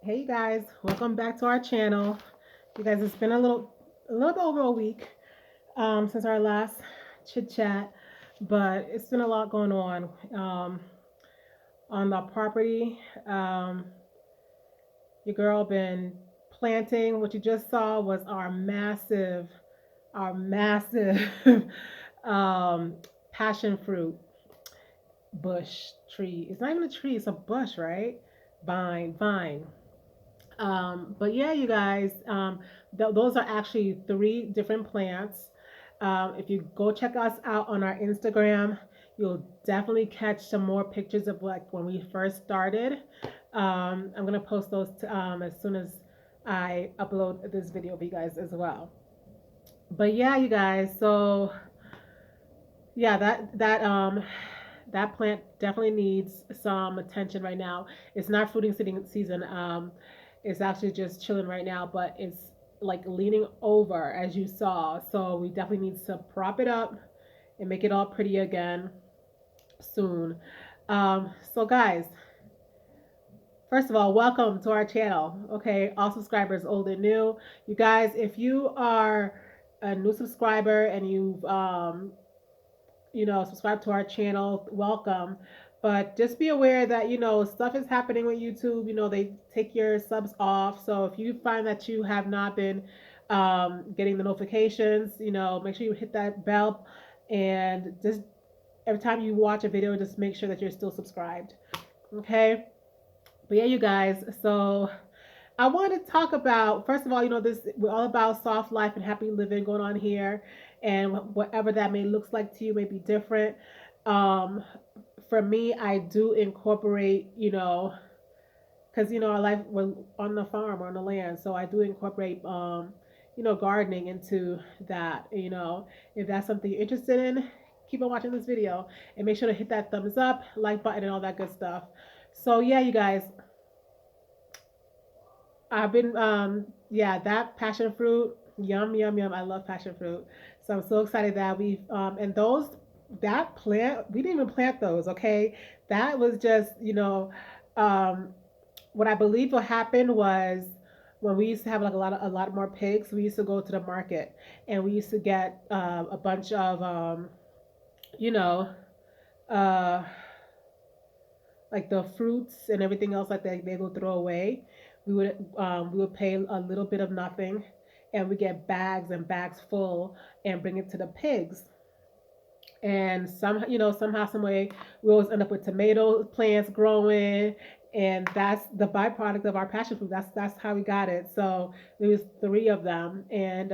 Hey guys, welcome back to our channel. You guys, it's been a little bit over a week since our last chit chat, but it's been a lot going on the property. Um, your girl been planting. What you just saw was our massive um, passion fruit bush tree. It's not even a tree; it's a bush, right? Vine. But yeah, you guys, those are actually three different plants. If you go check us out on our Instagram, you'll definitely catch some more pictures of like when we first started. I'm gonna post those as soon as I upload this video for you guys as well. But yeah, you guys, so yeah, that plant definitely needs some attention right now. It's not fruiting season. It's actually just chilling right now, but it's like leaning over as you saw. So we definitely need to prop it up and make it all pretty again soon. So guys, first of all, welcome to our channel. Okay, all subscribers, old and new. You guys, if you are a new subscriber and you've subscribe to our channel, welcome. But just be aware that, stuff is happening with YouTube. They take your subs off. So if you find that you have not been getting the notifications, make sure you hit that bell and just every time you watch a video, just make sure that you're still subscribed. Okay. But yeah, you guys. So I want to talk about, first of all, this we're all about soft life and happy living going on here, and whatever that may looks like to you may be different. Um, for me, I do incorporate, because our life we're on the farm or on the land, so I do incorporate, gardening into that. If that's something you're interested in, keep on watching this video and make sure to hit that thumbs up, like button, and all that good stuff. So yeah, you guys, I've been yeah, that passion fruit, yum yum yum. I love passion fruit. So I'm so excited that and those that plant, we didn't even plant those, okay? That was just, um what I believe what happened was when we used to have like a lot more pigs, we used to go to the market and we used to get a bunch of you know, uh like the fruits and everything else like that they will throw away. We would pay a little bit of nothing, and we get bags and bags full and bring it to the pigs. And somehow, some way, we always end up with tomato plants growing, and that's the byproduct of our passion fruit. That's how we got it. So there was three of them, and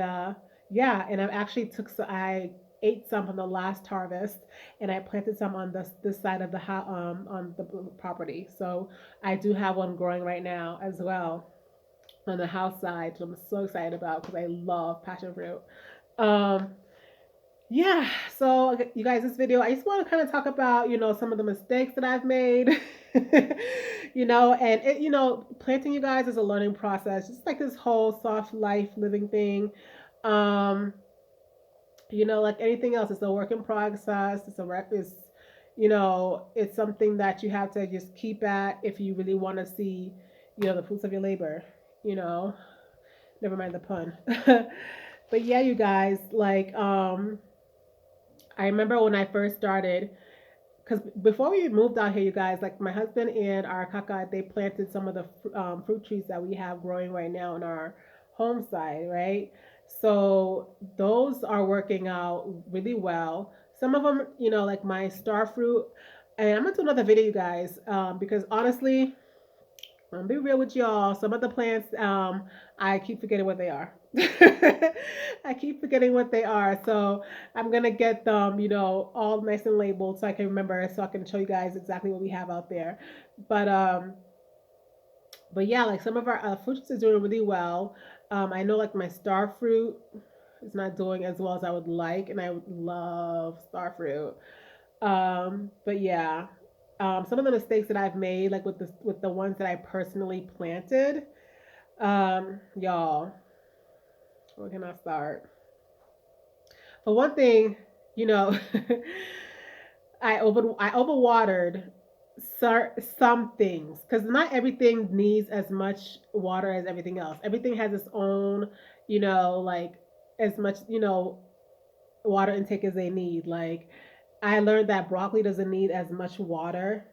yeah, and I actually I ate some from the last harvest, and I planted some on this side of the on the property. So I do have one growing right now as well on the house side. So I'm so excited about because I love passion fruit. Um, yeah, so you guys, this video, I just want to kind of talk about, some of the mistakes that I've made, and planting you guys is a learning process, just like this whole soft life living thing. Um, like anything else, it's a work in progress. It's something that you have to just keep at if you really want to see, the fruits of your labor, you know, never mind the pun. But yeah, you guys, like, I remember when I first started, because before we moved out here, you guys, like my husband and our kaka, they planted some of the fruit trees that we have growing right now in our home side, right? So those are working out really well. Some of them, like my star fruit, and I'm gonna do another video, you guys, because honestly, I'm gonna be real with y'all. Some of the plants, I keep forgetting what they are. I keep forgetting what they are. So I'm gonna get them, all nice and labeled so I can remember, so I can show you guys exactly what we have out there. But um, but yeah, like some of our fruits is doing really well. I know like my star fruit is not doing as well as I would like, and I would love star fruit. But yeah, some of the mistakes that I've made, like with the ones that I personally planted, y'all, where can I start? For one thing, you know, I overwatered some things, because not everything needs as much water as everything else. Everything has its own, like as much, water intake as they need. Like I learned that broccoli doesn't need as much water.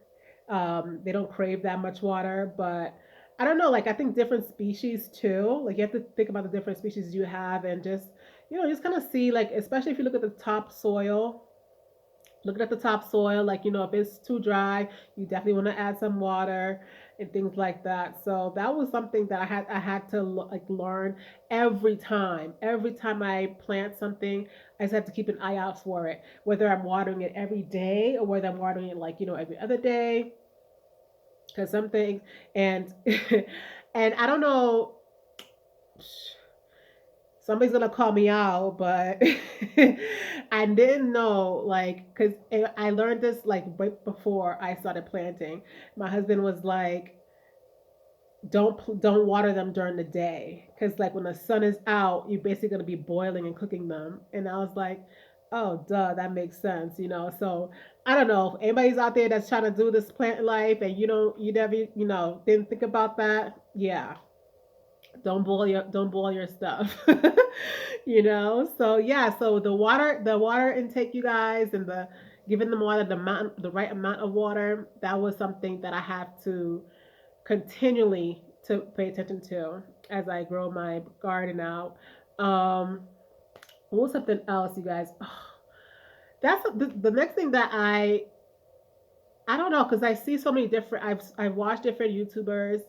They don't crave that much water, but I don't know. Like I think different species too. Like you have to think about the different species you have, and just just kind of see, like, especially if you look at the top soil, looking at the topsoil, like, if it's too dry, you definitely want to add some water and things like that. So that was something that I had to like learn every time I plant something. I just have to keep an eye out for it, whether I'm watering it every day or whether I'm watering it, like, every other day, because some things, and and I don't know, somebody's gonna call me out, but I didn't know, like, because I learned this like right before I started planting. My husband was like, don't water them during the day, because like when the sun is out, you're basically gonna be boiling and cooking them. And I was like, oh, duh, that makes sense. So I don't know if anybody's out there that's trying to do this plant life and you never didn't think about that. Yeah, don't boil your stuff. So yeah, so the water intake, you guys, and the giving them water, the right amount of water, that was something that I have to continually to pay attention to as I grow my garden out. um what was something else, you guys? That's the next thing that I don't know, because I see so many different, I've watched different YouTubers,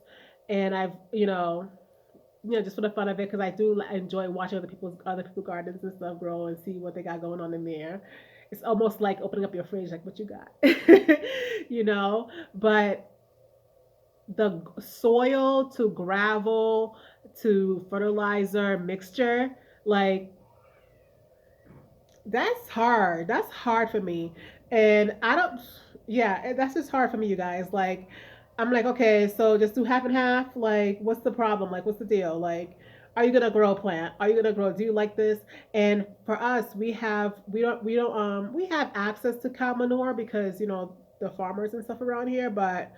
and I've just for the fun of it, because I do enjoy watching other people gardens and stuff grow and see what they got going on in there. It's almost like opening up your fridge, like what you got, But the soil to gravel to fertilizer mixture, like that's hard. That's hard for me. And I don't, yeah, that's just hard for me, you guys. Like, I'm like, okay, so just do half and half. Like, what's the problem? Like, what's the deal? Like, are you gonna grow a plant? Are you gonna grow? Do you like this? And for us, we have access to cow manure because the farmers and stuff around here, but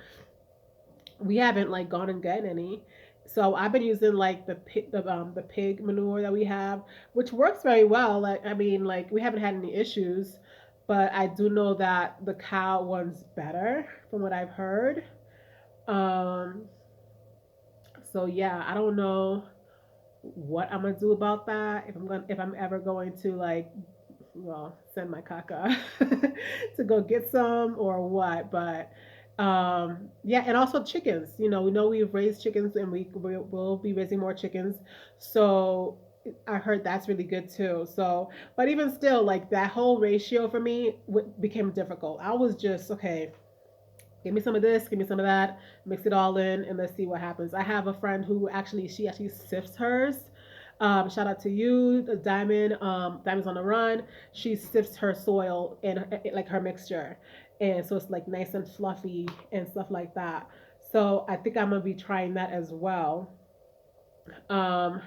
we haven't like gone and gotten any. So I've been using like the pig manure that we have, which works very well. Like, I mean, like, we haven't had any issues, but I do know that the cow one's better from what I've heard. Um, so yeah, I don't know what I'm gonna do about that. If I'm ever going to, like, well, send my caca to go get some or what. But yeah, and also chickens. We know we've raised chickens, and we will be raising more chickens. So I heard that's really good too. So, but even still, like, that whole ratio for me became difficult. I was just, okay, give me some of this, give me some of that, mix it all in, and let's see what happens. I have a friend who she actually sifts hers. Shout out to you, the Diamonds on the Run. She sifts her soil and like her mixture, and so it's like nice and fluffy and stuff like that. So I think I'm gonna be trying that as well. Um,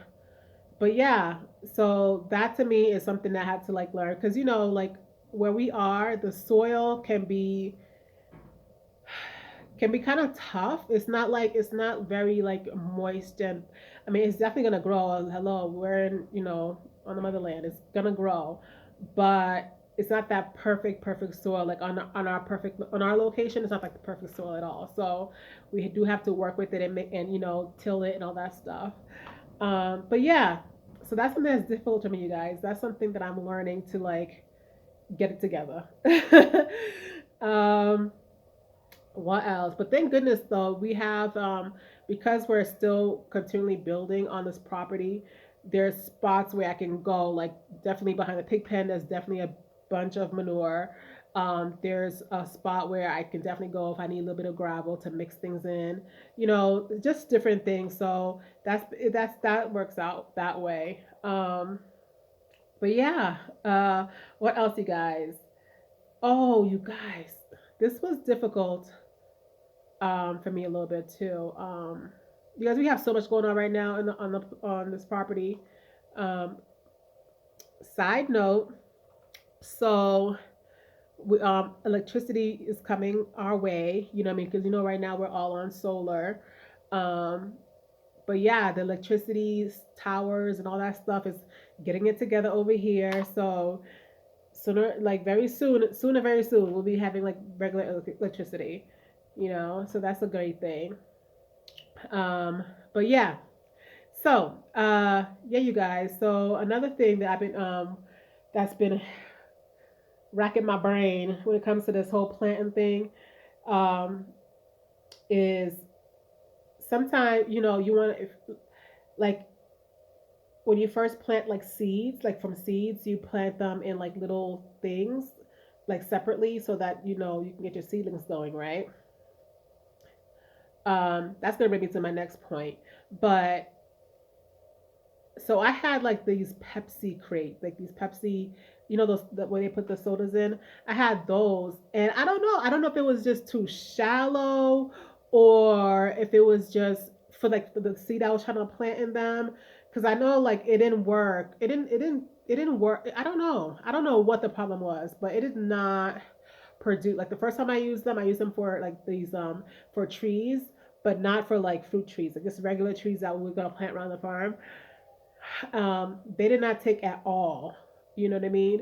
but yeah, so that to me is something that I had to like learn, because like where we are, the soil can be kind of tough. It's not very like moist, and I mean it's definitely gonna grow. Hello, we're in on the motherland. It's gonna grow, but it's not that perfect soil. Like on our location, it's not like the perfect soil at all. So we do have to work with it and make and till it and all that stuff. But yeah, so that's something that's difficult to me, you guys. That's something that I'm learning to like get it together. um, what else? But thank goodness though, we have because we're still continually building on this property, there's spots where I can go, like definitely behind the pig pen, there's definitely a bunch of manure. There's a spot where I can definitely go if I need a little bit of gravel to mix things in, just different things. So that works out that way. But yeah, what else, you guys? Oh, you guys, this was difficult for me a little bit too. Because we have so much going on right now on this property. Um, Side note, so Electricity is coming our way. You know what I mean? Because right now we're all on solar. Um, but yeah, the electricity towers and all that stuff is getting it together over here. So sooner, like very soon, sooner, very soon, we'll be having like regular electricity. So that's a great thing. Um, but yeah, so yeah, you guys. So another thing that I've been that's been racking my brain when it comes to this whole planting thing um, is sometimes you want to like when you first plant like seeds, like from seeds, you plant them in like little things, like separately, so that you can get your seedlings going, right? That's gonna bring me to my next point. But so I had like these Pepsi crates, like these Pepsi, those where they put the sodas in. I had those, and I don't know if it was just too shallow, or if it was just for like the seed I was trying to plant in them, because I know like it didn't work. It didn't work. I don't know what the problem was, but it did not produce. Like the first time I used them for like these for trees, but not for like fruit trees, like just regular trees that we were gonna plant around the farm. They did not take at all. You know what I mean?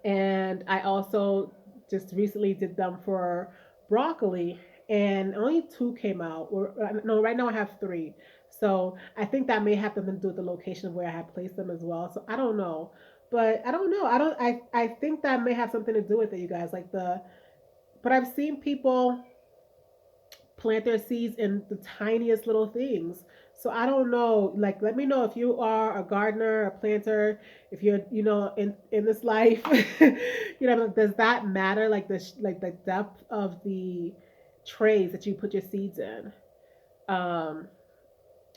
And I also just recently did them for broccoli, and only two came out. Or no, right now I have three. So I think that may have something to do with the location of where I have placed them as well. So I don't know, but I don't know. I don't. I think that may have something to do with it, you guys. Like the, but I've seen people plant their seeds in the tiniest little things. So I don't know. Like, let me know if you are a gardener, a planter, if you're, in this life. Does that matter? Like like the depth of the trays that you put your seeds in. Because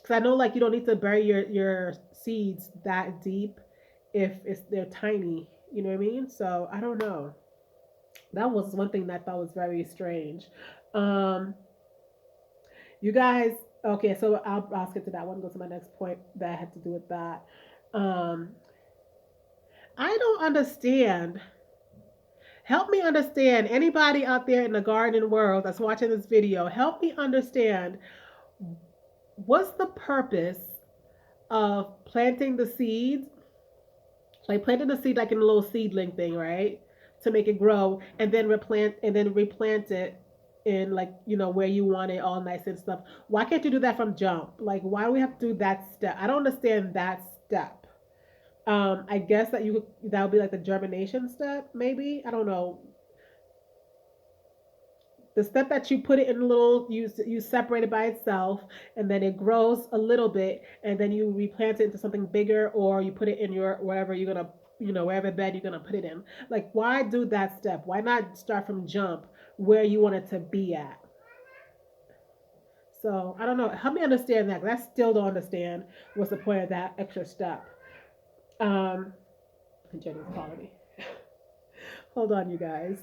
I know like you don't need to bury your seeds that deep if they're tiny. You know what I mean? So I don't know. That was one thing that I thought was very strange. Um, You guys, okay, so I'll skip to that one. Go to my next point that had to do with that. Um, I don't understand. Help me understand. Anybody out there in the garden world that's watching this video, help me understand what's the purpose of planting the seeds, like planting the seed like in a little seedling thing, right? To make it grow and then replant it in like where you want it all nice and stuff. Why can't you do that from jump? Like why do we have to do that step? I don't understand that step. I guess that would be like the germination step, maybe. I don't know. The step that you put it in a little, you separate it by itself, and then it grows a little bit, and then you replant it into something bigger, or you put it in your wherever you're gonna, wherever bed you're gonna put it in. Like, why do that step? Why not start from jump where you want it to be at? So I don't know. Help me understand that. 'Cause I still don't understand what's the point of that extra step. Um, Jenny's calling me. Hold on, you guys.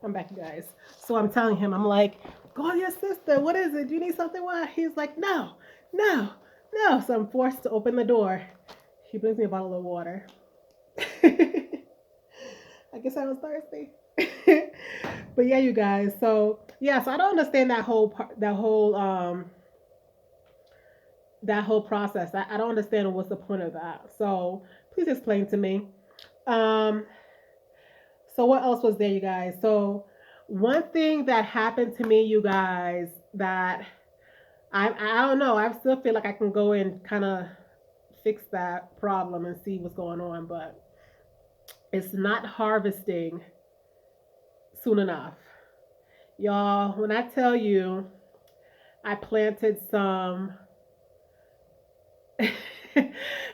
I'm back, you guys. So I'm telling him, I'm like, call your sister. What is it? Do you need something? What? He's like, no, no, no. So I'm forced to open the door. He brings me a bottle of water. I guess I was thirsty. But yeah, you guys. So yeah, so I don't understand that whole part, that whole process. I don't understand what's the point of that. So please explain to me. Um, So what else was there, you guys? So one thing that happened to me, you guys, that I don't know. I still feel like I can go and kind of fix that problem and see what's going on, but it's not harvesting soon enough. Y'all, when I tell you I planted some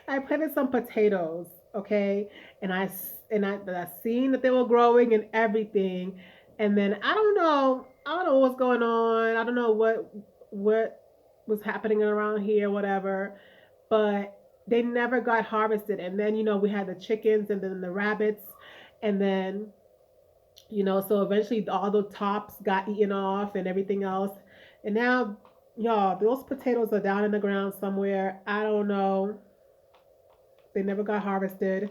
I planted some potatoes, okay? And I seen that they were growing and everything. And then I don't know what's going on. I don't know what was happening around here, whatever. But they never got harvested. And then we had the chickens and then the rabbits, and then so eventually all the tops got eaten off and everything else. And now, y'all, those potatoes are down in the ground somewhere. I don't know. They never got harvested.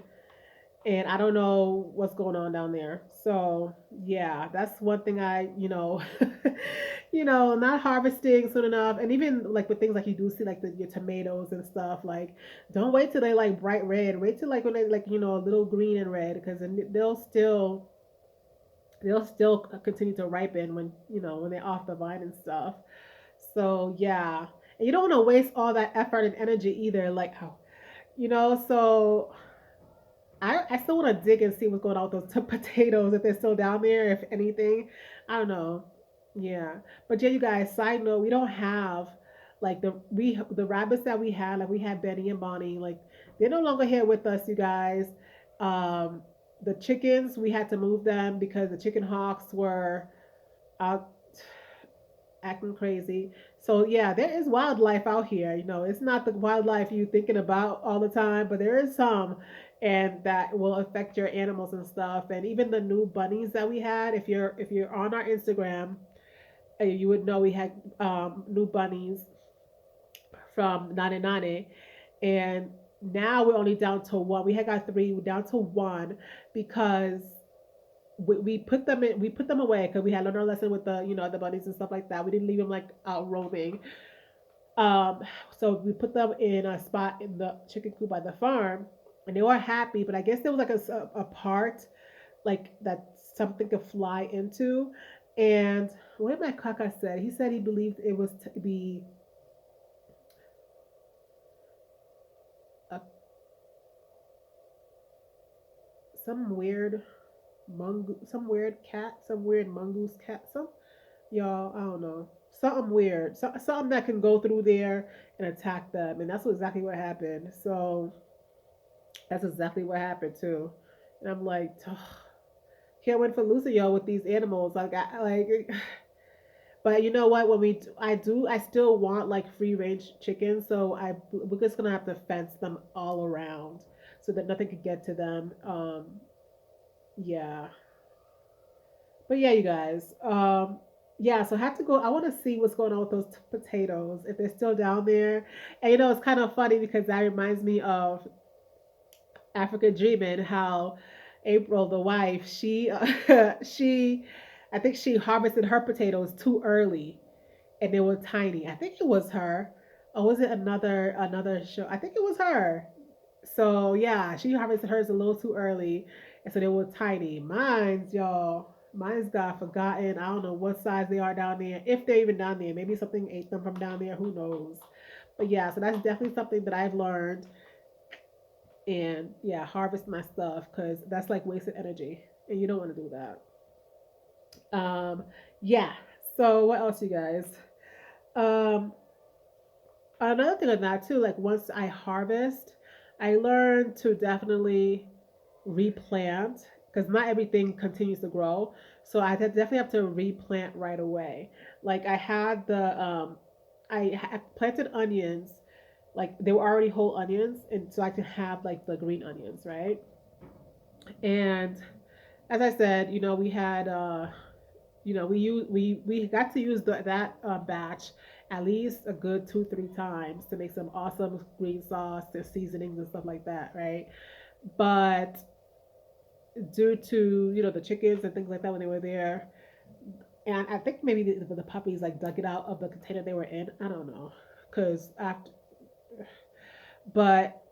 and I don't know what's going on down there. So yeah, that's one thing not harvesting soon enough, and even like with things like you do see like your tomatoes and stuff. Like, don't wait till they like bright red. Wait till like when they like a little green and red, because then they'll still continue to ripen when when they're off the vine and stuff. So yeah, and you don't want to waste all that effort and energy either. Like, oh, so I still want to dig and see what's going on with those potatoes, if they're still down there, if anything. I don't know. Yeah, but yeah, you guys. Side note: we don't have like the rabbits that we had. Like we had Benny and Bonnie. Like they're no longer here with us, you guys. Um, the chickens, we had to move them because the chicken hawks were out acting crazy. So yeah, there is wildlife out here. It's not the wildlife you thinking about all the time, but there is some, and that will affect your animals and stuff. And even the new bunnies that we had, if you're on our Instagram, you would know we had new bunnies from Nane Nane, and now we're only down to one. We had got three, we're down to one because we put them away because we had learned our lesson with the bunnies and stuff like that. We didn't leave them like out roaming. Um, so we put them in a spot in the chicken coop by the farm, and they were happy. But I guess there was like a part like that something could fly into. And what did my kaka said? He said he believed it was to be a, some weird some weird cat, some weird mongoose cat, y'all, I don't know. Something weird. Something that can go through there and attack them. And that's exactly what happened. So that's exactly what happened too. And I'm like, can't wait for losing y'all with these animals. But you know what? I still want like free range chickens. So we're just gonna have to fence them all around so that nothing could get to them. Yeah. But yeah, you guys. Yeah, so I have to go. I want to see what's going on with those potatoes, if they're still down there. And it's kind of funny because that reminds me of Africa Dreaming, how April, the wife, I think she harvested her potatoes too early, and they were tiny. I think it was her, or was it another show? I think it was her. So yeah, she harvested hers a little too early, and so they were tiny. Mine's got forgotten. I don't know what size they are down there, if they're even down there. Maybe something ate them from down there. Who knows? But yeah, so that's definitely something that I've learned. And yeah, harvest my stuff because that's like wasted energy, and you don't want to do that. Yeah. So what else, you guys? Um, Another thing on that too, like once I harvest, I learn to definitely replant because not everything continues to grow. So definitely have to replant right away. Like I planted onions, like they were already whole onions, and so I can have like the green onions, right? And as I said, we had we got to use that batch at least a good 2 3 times to make some awesome green sauce, the seasonings and stuff like that, right? But due to the chickens and things like that when they were there, and I think maybe the puppies like dug it out of the container they were in. I don't know, because after, but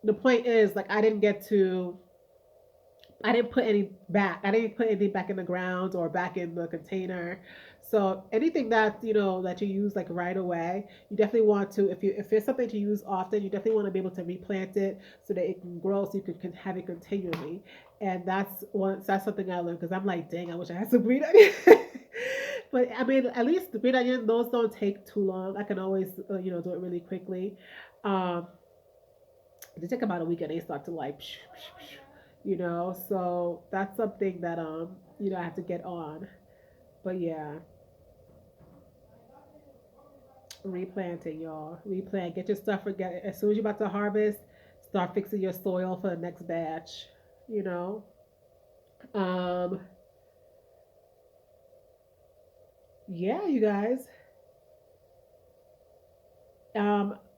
the point is like I didn't put any back. I didn't put anything back in the ground or back in the container. So anything that that you use like right away, you definitely want to, if it's something to use often, you definitely want to be able to replant it so that it can grow, so you can have it continually. And that's something I learned because I'm like, dang, I wish I had some green onion. But I mean, at least the green onion, those don't take too long. I can always do it really quickly. Um, they take about a week and they start to like so that's something that I have to get on. But yeah, replanting, y'all. Replant. Get your stuff. Forget as soon as you're about to harvest, start fixing your soil for the next batch. You know. Um. Yeah, you guys.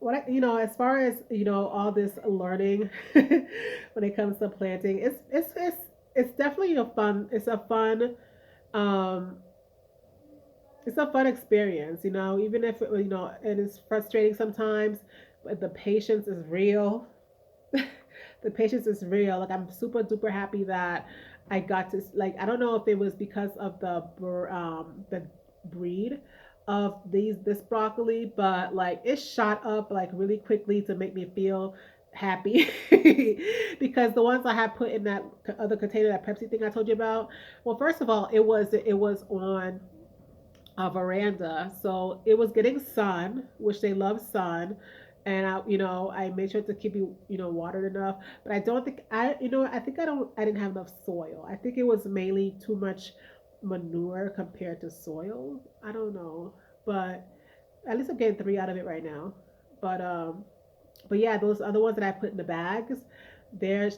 as far as all this learning when it comes to planting, it's definitely um it's a fun experience, even if it is frustrating sometimes, but the patience is real. The patience is real. Like, I'm super duper happy that I got to, like, I don't know if it was because of the breed of this broccoli, but like it shot up like really quickly to make me feel happy because the ones I had put in that other container, that Pepsi thing I told you about, well, first of all, it was on a veranda, so it was getting sun, which they love sun. And I made sure to keep watered enough. But I don't think I think I didn't have enough soil. I think it was mainly too much manure compared to soil. I don't know, but at least I'm getting three out of it right now. But but yeah, those other ones that I put in the bags, they're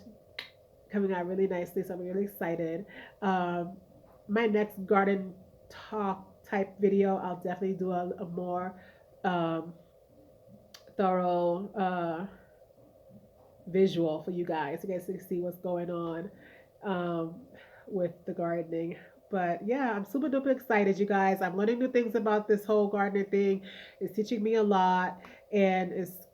coming out really nicely. So I'm really excited. Um, my next garden talk type video, I'll definitely do a more um, thorough visual for you guys. You guys can see what's going on um, with the gardening. But yeah, I'm super duper excited, you guys. I'm learning new things about this whole gardening thing. It's teaching me a lot, and it's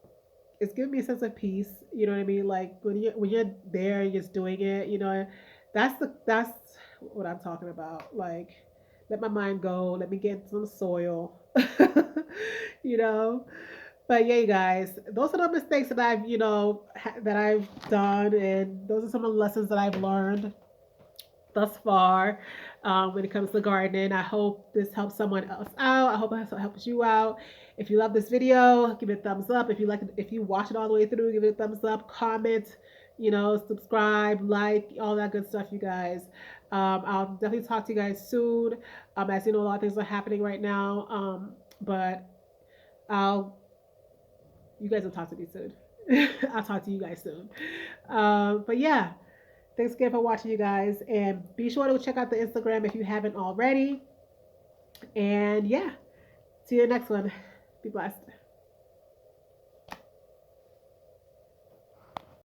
giving me a sense of peace. You know what I mean? Like when you're there, you're just doing it. That's what I'm talking about. Like, let my mind go. Let me get some soil. you know. But yeah, you guys, those are the mistakes that I've done, and those are some of the lessons that I've learned thus far when it comes to gardening. I hope this helps someone else out. I hope it helps you out. If you love this video, give it a thumbs up. If you watch it all the way through, give it a thumbs up. Comment, subscribe, like, all that good stuff, you guys. I'll definitely talk to you guys soon. As you know, a lot of things are happening right now. But I'll you guys will talk to me soon. I'll talk to you guys soon. But yeah, thanks again for watching, you guys. And be sure to check out the Instagram if you haven't already. And yeah, see you next one. Be blessed.